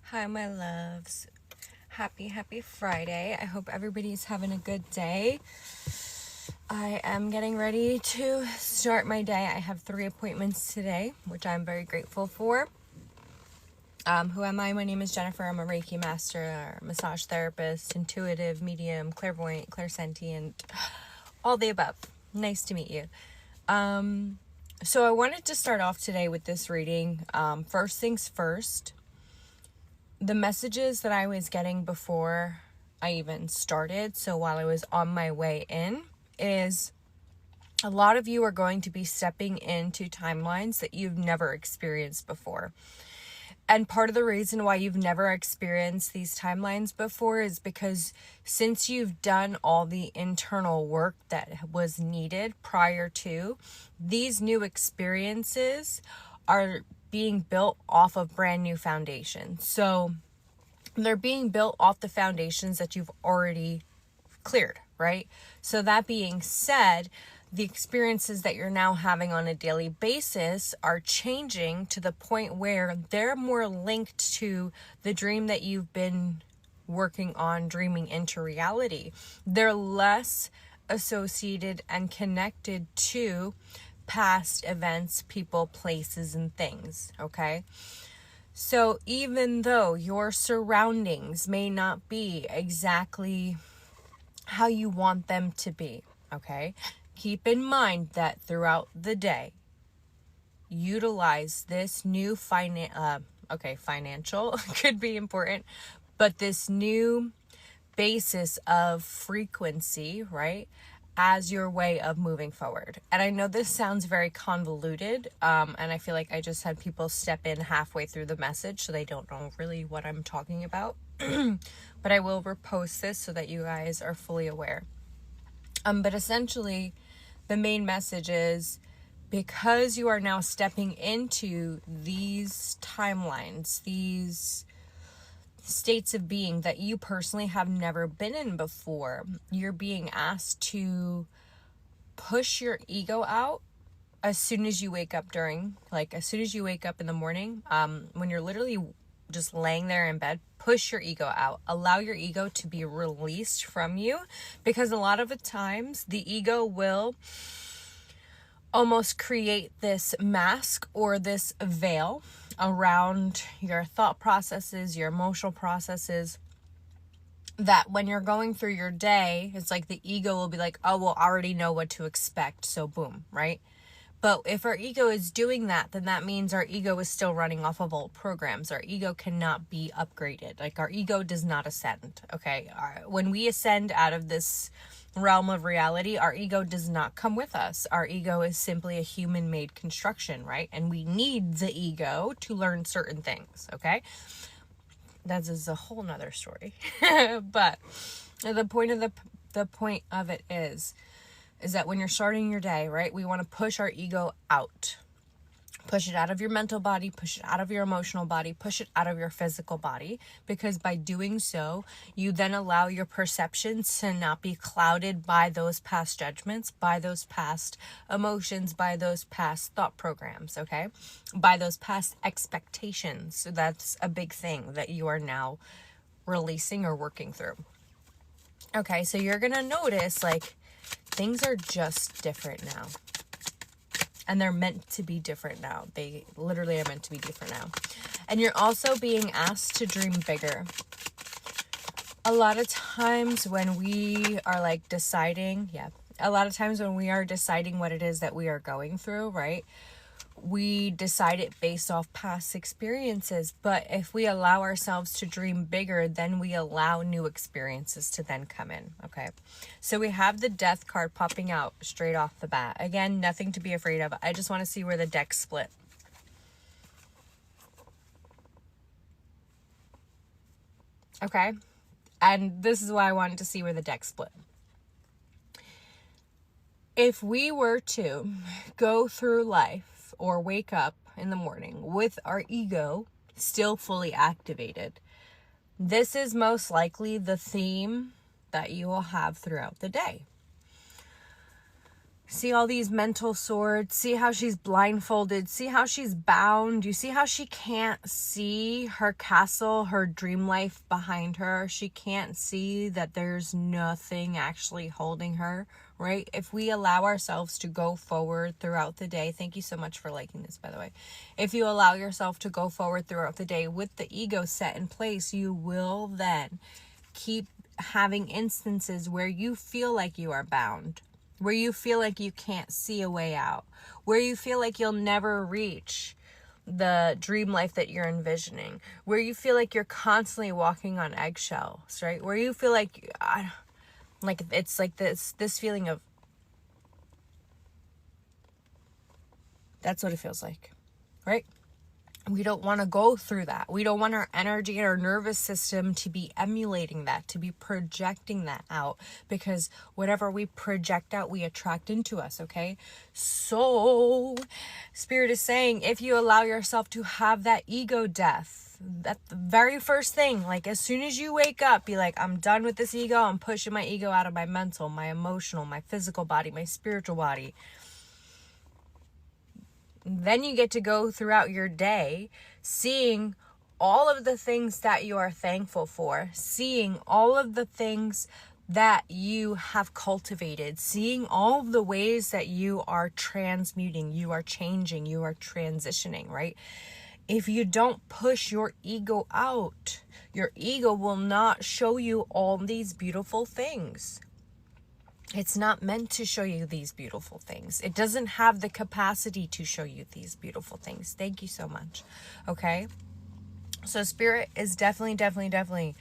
Hi, my loves. Happy Friday. I hope everybody's having a good day. I am getting ready to start my day. I have 3 appointments today, which I'm very grateful for. Who am I? My name is Jennifer. I'm a Reiki master, massage therapist, intuitive, medium, clairvoyant, clairsentient, all the above. Nice to meet you. So I wanted to start off today with this reading. First things first, the messages that I was getting before I even started, so while I was on my way in, is a lot of you are going to be stepping into timelines that you've never experienced before. And part of the reason why you've never experienced these timelines before is because since you've done all the internal work that was needed prior to, these new experiences are being built off of brand new foundations. So they're being built off the foundations that you've already cleared, right? So that being said, the experiences that you're now having on a daily basis are changing to the point where they're more linked to the dream that you've been working on, dreaming into reality. They're less associated and connected to past events, people, places, and things, okay? So even though your surroundings may not be exactly how you want them to be, okay? Keep in mind that throughout the day, utilize this new financial could be important, but this new basis of frequency, right, as your way of moving forward. And I know this sounds very convoluted, and I feel like I just had people step in halfway through the message, so they don't know really what I'm talking about. But I will repost this so that you guys are fully aware. But essentially, the main message is, because you are now stepping into these timelines, these states of being that you personally have never been in before, you're being asked to push your ego out as soon as you wake up as soon as you wake up in the morning, when you're literally just laying there in bed, push your ego out. Allow your ego to be released from you, because a lot of the times the ego will almost create this mask or this veil around your thought processes, your emotional processes, that when you're going through your day, it's like the ego will be like, oh, well, I already know what to expect, so boom, right? But if our ego is doing that, then that means our ego is still running off of old programs. Our ego cannot be upgraded. Like, our ego does not ascend, okay? When we ascend out of this realm of reality, our ego does not come with us. Our ego is simply a human-made construction, right? And we need the ego to learn certain things, okay? That is a whole nother story. But the point of it is that when you're starting your day, right, we want to push our ego out. Push it out of your mental body, push it out of your emotional body, push it out of your physical body, because by doing so, you then allow your perceptions to not be clouded by those past judgments, by those past emotions, by those past thought programs, okay? By those past expectations. So that's a big thing that you are now releasing or working through. Okay, so you're going to notice, like, things are just different now. And they're meant to be different now. They literally are meant to be different now. And you're also being asked to dream bigger. A lot of times when we are deciding what it is that we are going through, right? We decide it based off past experiences. But if we allow ourselves to dream bigger, then we allow new experiences to then come in, okay? So we have the Death card popping out straight off the bat. Again, nothing to be afraid of. I just want to see where the deck split. Okay? And this is why I wanted to see where the deck split. If we were to go through life or wake up in the morning with our ego still fully activated, this is most likely the theme that you will have throughout the day. See all these mental swords. See how she's blindfolded. See how she's bound. You see how she can't see her castle, her dream life behind her. She can't see that there's nothing actually holding her, right? If we allow ourselves to go forward throughout the day, thank you so much for liking this, by the way. If you allow yourself to go forward throughout the day with the ego set in place, you will then keep having instances where you feel like you are bound, where you feel like you can't see a way out, where you feel like you'll never reach the dream life that you're envisioning, where you feel like you're constantly walking on eggshells, right? Where you feel like it's like this feeling of, that's what it feels like, right? We don't want to go through that. We don't want our energy and our nervous system to be emulating that, to be projecting that out, because whatever we project out, we attract into us, okay? So, Spirit is saying, if you allow yourself to have that ego death, that the very first thing, like as soon as you wake up, be like, I'm done with this ego. I'm pushing my ego out of my mental, my emotional, my physical body, my spiritual body. Then you get to go throughout your day seeing all of the things that you are thankful for, seeing all of the things that you have cultivated, seeing all of the ways that you are transmuting, you are changing, you are transitioning, right? If you don't push your ego out, your ego will not show you all these beautiful things. It's not meant to show you these beautiful things. It doesn't have the capacity to show you these beautiful things. Thank you so much. Okay? So Spirit is definitely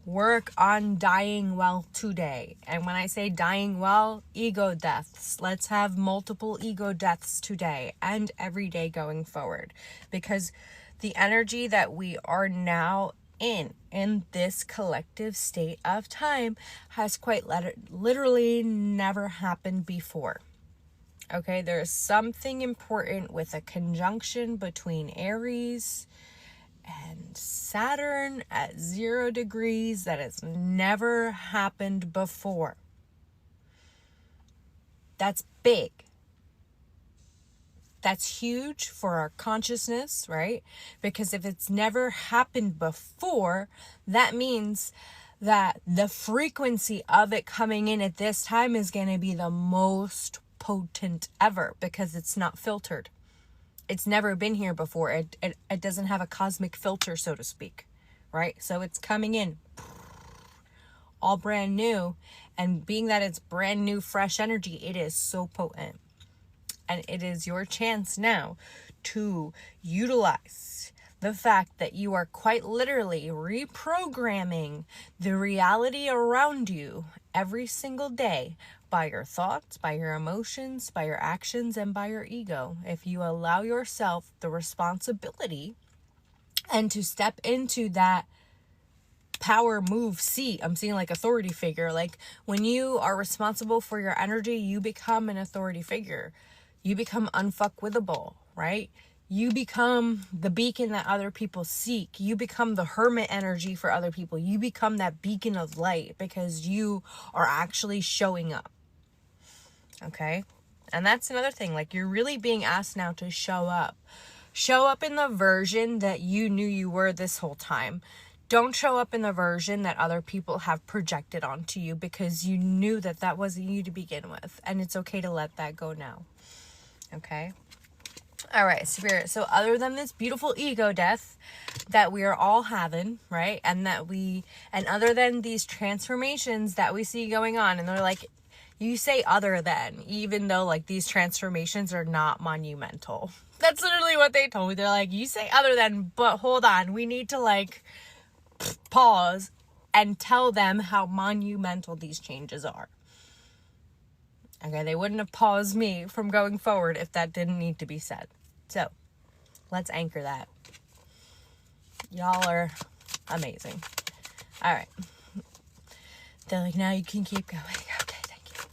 work on dying well today. And when I say dying well, ego deaths. Let's have multiple ego deaths today and every day going forward. Because the energy that we are now in this collective state of time has quite literally never happened before. Okay, there's something important with a conjunction between Aries and Saturn at 0 degrees that has never happened before. That's big. That's huge for our consciousness, right? Because if it's never happened before, that means that the frequency of it coming in at this time is going to be the most potent ever, because it's not filtered. It's never been here before. It doesn't have a cosmic filter, so to speak, right? So it's coming in all brand new, and being that it's brand new, fresh energy, it is so potent. And it is your chance now to utilize the fact that you are quite literally reprogramming the reality around you every single day by your thoughts, by your emotions, by your actions, and by your ego. If you allow yourself the responsibility and to step into that power move seat. I'm seeing like authority figure. Like when you are responsible for your energy, you become an authority figure. You become unfuckwithable, right? You become the beacon that other people seek. You become the hermit energy for other people. You become that beacon of light because you are actually showing up. Okay? And that's another thing. Like, you're really being asked now to show up. Show up in the version that you knew you were this whole time. Don't show up in the version that other people have projected onto you because you knew that that wasn't you to begin with. And it's okay to let that go now. Okay? All right, Spirit. So other than this beautiful ego death that we are all having, right? And other than these transformations that we see going on, and they're like, you say other than, even though like these transformations are not monumental. That's literally what they told me. They're like, you say other than, but hold on, we need to like pause and tell them how monumental these changes are. Okay, they wouldn't have paused me from going forward if that didn't need to be said. So, let's anchor that. Y'all are amazing. All right. They're like, now you can keep going. Okay, thank you.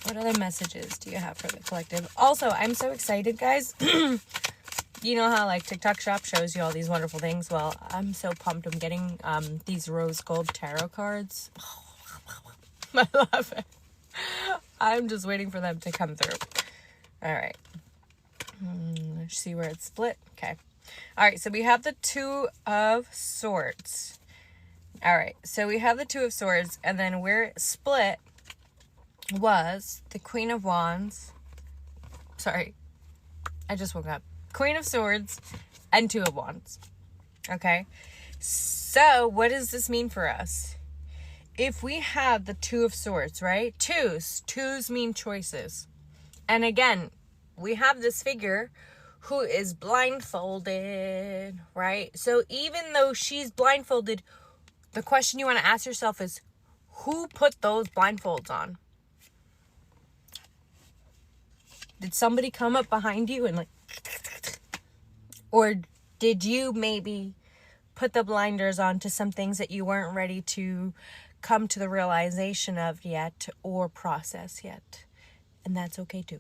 What other messages do you have for the collective? Also, I'm so excited, guys. You know how like TikTok Shop shows you all these wonderful things? Well, I'm so pumped. I'm getting these rose gold tarot cards. I love it. I'm just waiting for them to come through. All right. Let's see where it's split. Okay. All right. So we have the Two of Swords. All right. So we have the Two of Swords, and then where it split was the Queen of Wands. Sorry. I just woke up. Queen of Swords and Two of Wands. Okay. So what does this mean for us? If we have the Two of Swords, right? Twos mean choices. And again, we have this figure who is blindfolded, right? So even though she's blindfolded, the question you want to ask yourself is, who put those blindfolds on? Did somebody come up behind you and like, or did you maybe put the blinders on to some things that you weren't ready to come to the realization of yet or process yet? And that's okay too.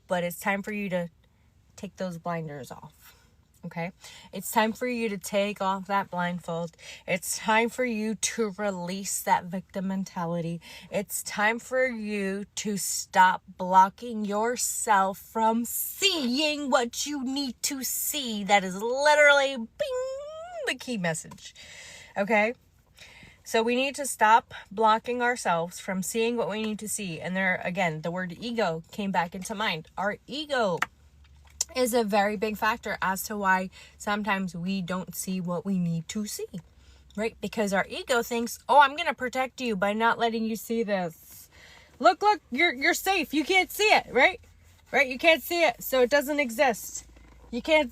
But it's time for you to take those blinders off. Okay? It's time for you to take off that blindfold. It's time for you to release that victim mentality. It's time for you to stop blocking yourself from seeing what you need to see. That is literally bing, the key message. Okay? So we need to stop blocking ourselves from seeing what we need to see. And there, again, the word ego came back into mind. Our ego is a very big factor as to why sometimes we don't see what we need to see, right? Because our ego thinks, oh, I'm going to protect you by not letting you see this. Look, you're safe. You can't see it, right? Right? You can't see it. So it doesn't exist. You can't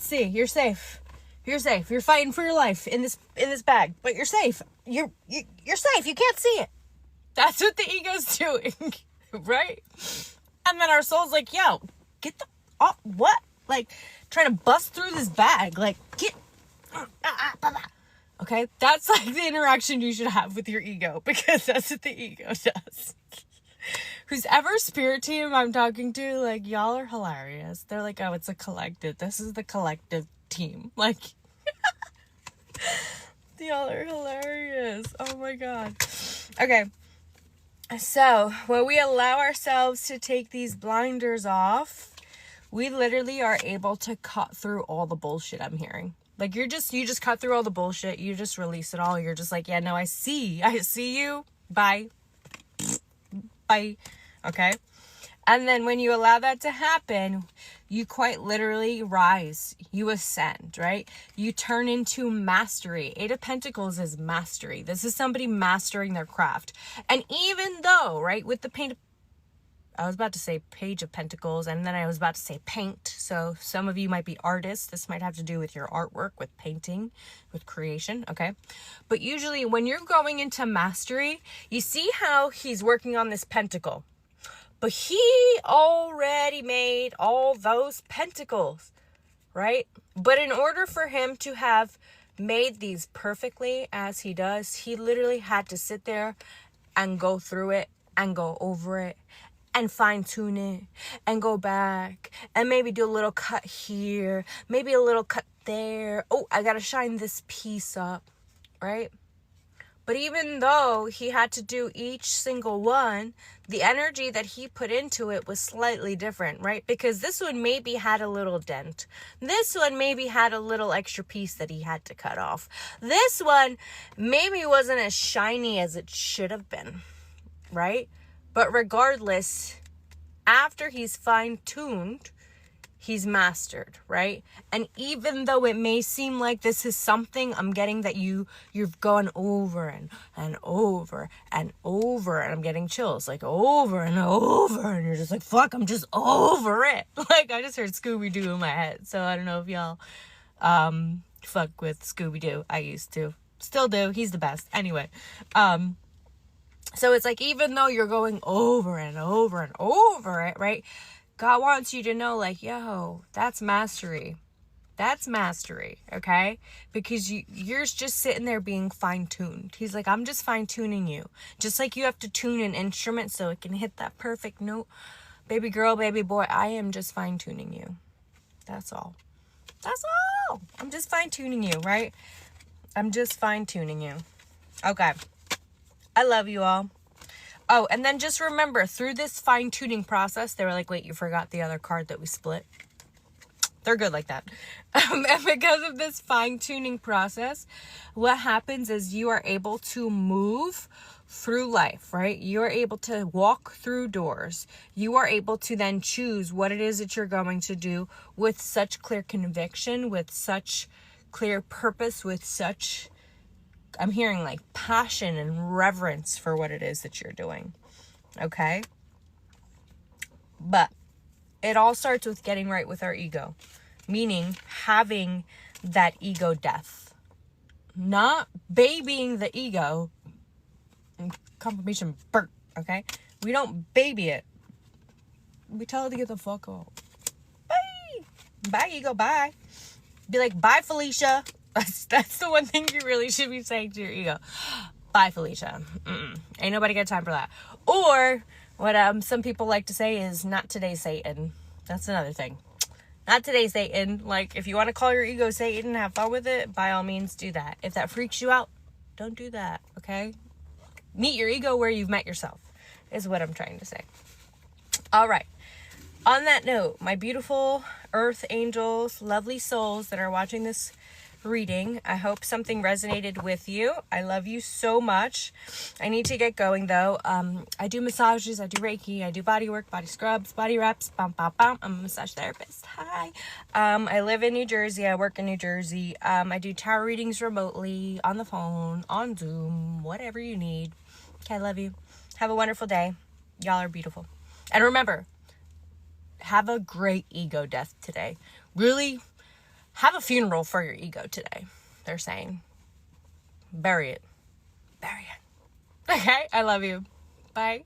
see. You're safe. You're safe. You're fighting for your life in this bag, but you're safe. You're safe. You can't see it. That's what the ego's doing, right? And then our soul's like, yo, get the, oh, what? Like, trying to bust through this bag. Like, get, okay? That's like the interaction you should have with your ego, because that's what the ego does. Who's ever spirit team I'm talking to, like, y'all are hilarious. They're like, oh, it's a collective. This is the collective team. Like, y'all are hilarious. Oh my God. Okay. So when we allow ourselves to take these blinders off, we literally are able to cut through all the bullshit I'm hearing. Like, you just cut through all the bullshit. You just release it all. You're just like, yeah, no, I see you. Bye. Okay. And then when you allow that to happen, you quite literally rise. You ascend, right? You turn into mastery. Eight of Pentacles is mastery. This is somebody mastering their craft. And even though, right, with the I was about to say Page of Pentacles, and then I was about to say paint. So some of you might be artists. This might have to do with your artwork, with painting, with creation, okay? But usually when you're going into mastery, you see how he's working on this pentacle. But he already made all those pentacles, right? But in order for him to have made these perfectly as he does, he literally had to sit there and go through it and go over it and fine tune it and go back and maybe do a little cut here, maybe a little cut there. Oh, I got to shine this piece up, right? But even though he had to do each single one, the energy that he put into it was slightly different, right? Because this one maybe had a little dent. This one maybe had a little extra piece that he had to cut off. This one maybe wasn't as shiny as it should have been, right? But regardless, after he's fine-tuned, he's mastered, right? And even though it may seem like this is something, I'm getting that you've gone over and over and over, and I'm getting chills, like over and over, and you're just like, fuck, I'm just over it. Like, I just heard Scooby-Doo in my head, so I don't know if y'all fuck with Scooby-Doo. I used to. Still do. He's the best. Anyway, so it's like, even though you're going over and over and over it, right? God wants you to know, like, yo, that's mastery. That's mastery, okay? Because you're just sitting there being fine-tuned. He's like, I'm just fine-tuning you. Just like you have to tune an instrument so it can hit that perfect note. Baby girl, baby boy, I am just fine-tuning you. That's all. That's all. I'm just fine-tuning you, right? I'm just fine-tuning you. Okay. I love you all. Oh, and then just remember, through this fine-tuning process, they were like, wait, you forgot the other card that we split. They're good like that. And because of this fine-tuning process, what happens is you are able to move through life, right? You are able to walk through doors. You are able to then choose what it is that you're going to do with such clear conviction, with such clear purpose, with such, I'm hearing like passion and reverence for what it is that you're doing. Okay? But it all starts with getting right with our ego, meaning having that ego death, not babying the ego. Confirmation burp, okay? We don't baby it. We tell it to get the fuck out. Bye. Bye, ego, bye. Be like, bye, Felicia. That's the one thing you really should be saying to your ego. Bye, Felicia. Ain't nobody got time for that. Or what some people like to say is, not today, Satan. That's another thing. Not today, Satan. Like, if you want to call your ego Satan, have fun with it, by all means do that. If that freaks you out, don't do that, okay? Meet your ego where you've met yourself, is what I'm trying to say. All right. On that note, my beautiful earth angels, lovely souls that are watching this reading, I hope something resonated with you. I love you so much. I need to get going though. I do massages, I do Reiki, I do body work, body scrubs, body reps, bum, bum, bum. I'm a massage therapist. Hi. I live in New Jersey. I work in New Jersey. I do tarot readings remotely, on the phone, on Zoom, whatever you need. Okay, I love you. Have a wonderful day. Y'all are beautiful. And remember, have a great ego death today. Really have a funeral for your ego today. They're saying, bury it. Bury it. Okay, I love you. Bye.